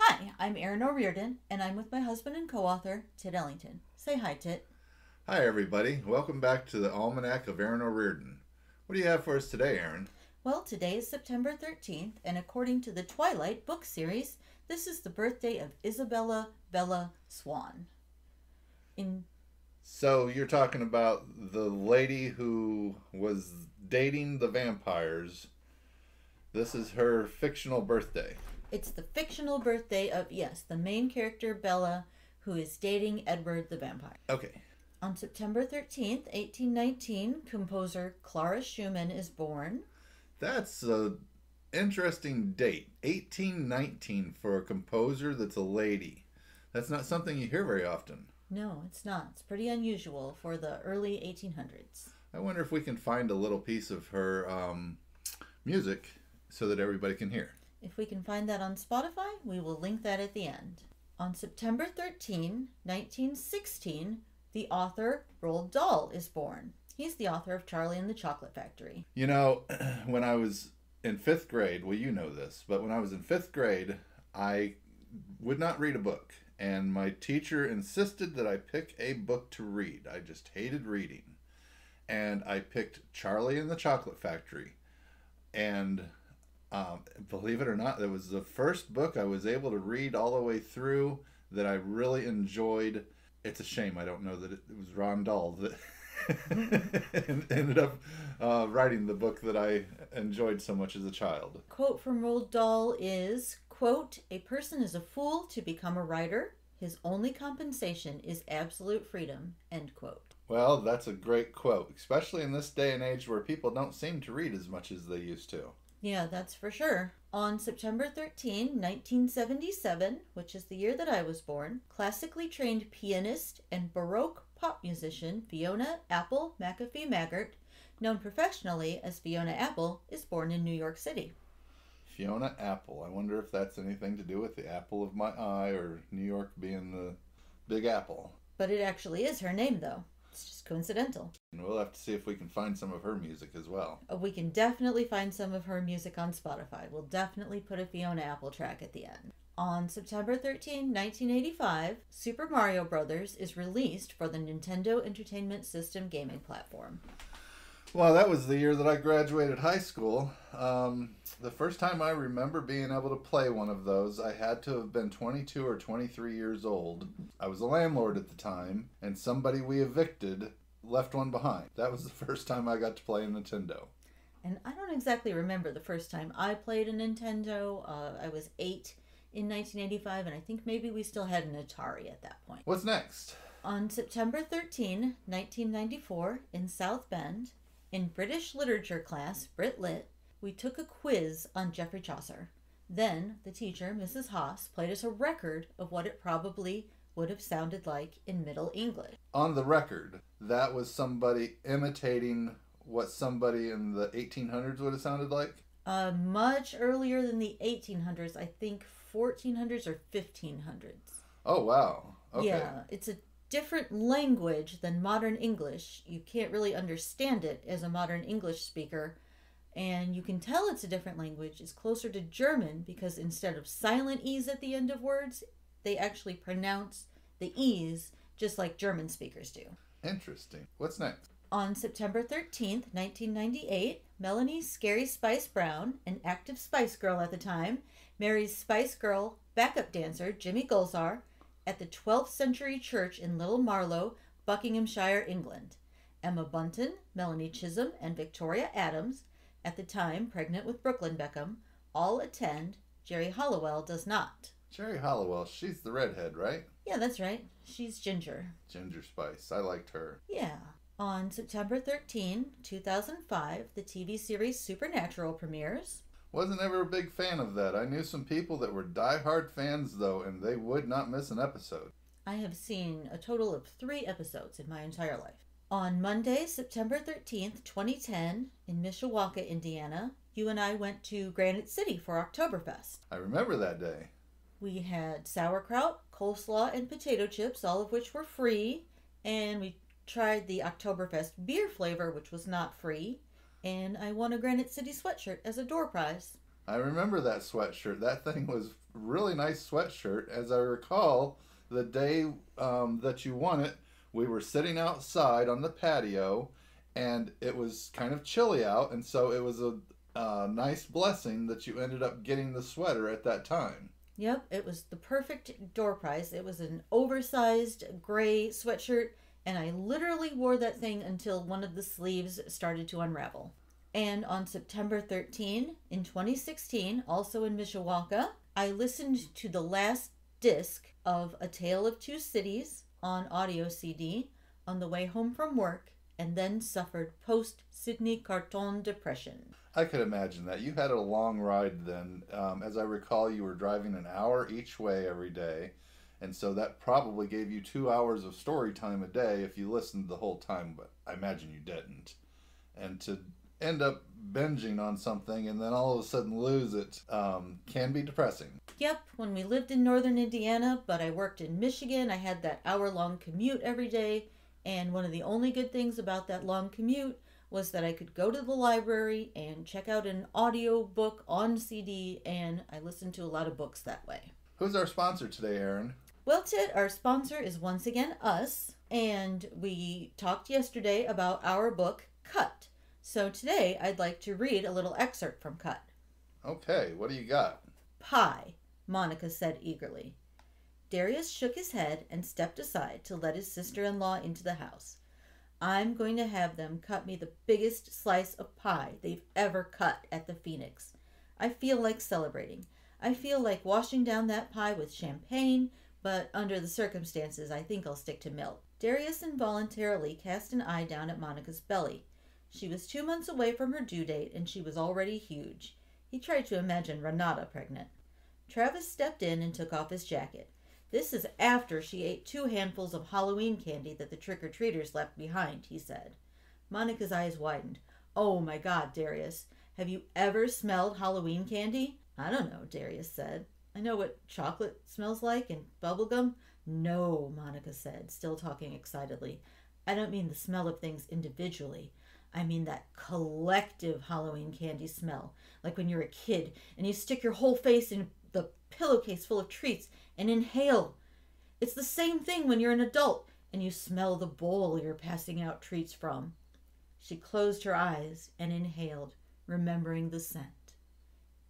Hi, I'm Erin O'Riordan, and I'm with my husband and co-author, Tit Ellington. Say hi, Tit. Hi, everybody. Welcome back to the Almanac of Erin O'Riordan. What do you have for us today, Erin? Well, today is September 13th, and according to the Twilight book series, this is the birthday of Isabella Bella Swan. In So, you're talking about the lady who was dating the vampires. This is her fictional birthday. It's the fictional birthday of, yes, the main character Bella, who is dating Edward the vampire. Okay. On September 13th, 1819, composer Clara Schumann is born. That's an interesting date. 1819 for a composer that's a lady. That's not something you hear very often. No, it's not. It's pretty unusual for the early 1800s. I wonder if we can find a little piece of her music so that everybody can hear. If we can find that on Spotify, we will link that at the end. On September 13, 1916, the author Roald Dahl is born. He's the author of Charlie and the Chocolate Factory. You know, when I was in fifth grade, well, you know this, but when I was in fifth grade, I would not read a book. And my teacher insisted that I pick a book to read. I just hated reading. And I picked Charlie and the Chocolate Factory. And believe it or not, that was the first book I was able to read all the way through that I really enjoyed. It's a shame I don't know that it was Roald Dahl that ended up writing the book that I enjoyed so much as a child. Quote from Roald Dahl is, quote, "A person is a fool to become a writer. His only compensation is absolute freedom," end quote. Well, that's a great quote, especially in this day and age where people don't seem to read as much as they used to. Yeah, that's for sure. On September 13, 1977, which is the year that I was born, classically trained pianist and Baroque pop musician Fiona Apple McAfee Maggart, known professionally as Fiona Apple, is born in New York City. Fiona Apple. I wonder if that's anything to do with the apple of my eye or New York being the Big Apple. But it actually is her name, though. It's just coincidental. And we'll have to see if we can find some of her music as well. We can definitely find some of her music on Spotify. We'll definitely put a Fiona Apple track at the end. On September 13, 1985, Super Mario Bros. Is released for the Nintendo Entertainment System gaming platform. Well, that was the year that I graduated high school. The first time I remember being able to play one of those, I had to have been 22 or 23 years old. I was a landlord at the time, and somebody we evicted left one behind. That was the first time I got to play a Nintendo. And I don't exactly remember the first time I played a Nintendo. I was 8 in 1985, and I think maybe we still had an Atari at that point. What's next? On September 13, 1994, in South Bend, in British Literature class, Brit Lit, we took a quiz on Geoffrey Chaucer. Then the teacher, Mrs. Haas, played us a record of what it probably would have sounded like in Middle English. On the record, that was somebody imitating what somebody in the 1800s would have sounded like? Much earlier than the 1800s, I think 1400s or 1500s. Oh, wow. Okay. Yeah, it's a different language than modern English. You can't really understand it as a modern English speaker. And you can tell it's a different language. It's closer to German because instead of silent E's at the end of words, they actually pronounce the E's just like German speakers do. Interesting. What's next? On September 13th, 1998, Melanie Scary Spice Brown, an active Spice Girl at the time, marries Spice Girl backup dancer Jimmy Gulzar at the 12th century church in Little Marlow, Buckinghamshire, England. Emma Bunton, Melanie Chisholm, and Victoria Adams, at the time pregnant with Brooklyn Beckham, all attend. Jerry Halliwell does not. Jerry Halliwell, she's the redhead, right? Yeah, that's right. She's Ginger. Ginger Spice. I liked her. Yeah. On September 13, 2005, the TV series Supernatural premieres. Wasn't ever a big fan of that. I knew some people that were diehard fans, though, and they would not miss an episode. I have seen a total of 3 episodes in my entire life. On Monday, September 13th, 2010, in Mishawaka, Indiana, you and I went to Granite City for Oktoberfest. I remember that day. We had sauerkraut, coleslaw, and potato chips, all of which were free, and we tried the Oktoberfest beer flavor, which was not free, and I won a Granite City sweatshirt as a door prize. I remember that sweatshirt. That thing was really nice sweatshirt. As I recall, the day that you won it, we were sitting outside on the patio, and it was kind of chilly out, and so it was a nice blessing that you ended up getting the sweater at that time. Yep, it was the perfect door prize. It was an oversized gray sweatshirt, and I literally wore that thing until one of the sleeves started to unravel. And on September 13, in 2016, also in Mishawaka, I listened to the last disc of A Tale of Two Cities on audio CD on the way home from work, and then suffered post-Sydney Carton depression. I could imagine that. You had a long ride then. As I recall, you were driving an hour each way every day. And so that probably gave you 2 hours of story time a day if you listened the whole time, but I imagine you didn't. And to end up binging on something and then all of a sudden lose it can be depressing. Yep, when we lived in northern Indiana, but I worked in Michigan, I had that hour-long commute every day. And one of the only good things about that long commute was that I could go to the library and check out an audio book on CD, and I listened to a lot of books that way. Who's our sponsor today, Erin? Well, Tit, our sponsor is once again us, and we talked yesterday about our book, Cut. So today I'd like to read a little excerpt from Cut. Okay, what do you got? Pie, Monica said eagerly. Darius shook his head and stepped aside to let his sister-in-law into the house. I'm going to have them cut me the biggest slice of pie they've ever cut at the Phoenix. I feel like celebrating. I feel like washing down that pie with champagne, but under the circumstances, I think I'll stick to milk. Darius involuntarily cast an eye down at Monica's belly. She was 2 months away from her due date, and she was already huge. He tried to imagine Renata pregnant. Travis stepped in and took off his jacket. This is after she ate 2 handfuls of Halloween candy that the trick-or-treaters left behind, he said. Monica's eyes widened. Oh my God, Darius. Have you ever smelled Halloween candy? I don't know, Darius said. I know what chocolate smells like and bubblegum. No, Monica said, still talking excitedly. I don't mean the smell of things individually. I mean that collective Halloween candy smell. Like when you're a kid and you stick your whole face in the pillowcase full of treats and inhale. It's the same thing when you're an adult and you smell the bowl you're passing out treats from. She closed her eyes and inhaled, remembering the scent.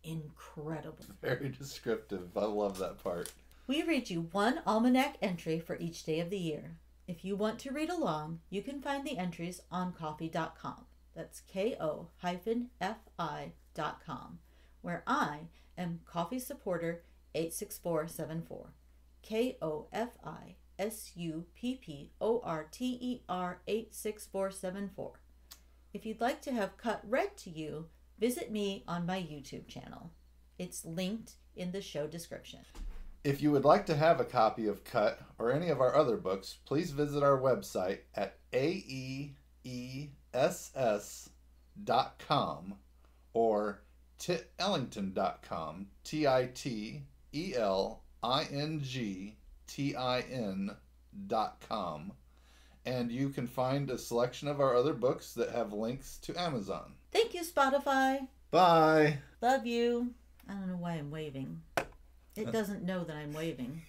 Incredible. Very descriptive. I love that part. We read you one Almanac entry for each day of the year. If you want to read along, you can find the entries on ko-fi.com. That's ko-fi.com, where I am Coffee Supporter 86474. KOFISUPPORTER 86474. If you'd like to have Cut read to you, visit me on my YouTube channel. It's linked in the show description. If you would like to have a copy of Cut or any of our other books, please visit our website at aeess.com or titellington.com, titellingtin.com, and you can find a selection of our other books that have links to Amazon. Thank you, Spotify. Bye. Love you. I don't know why I'm waving. It doesn't know that I'm waving.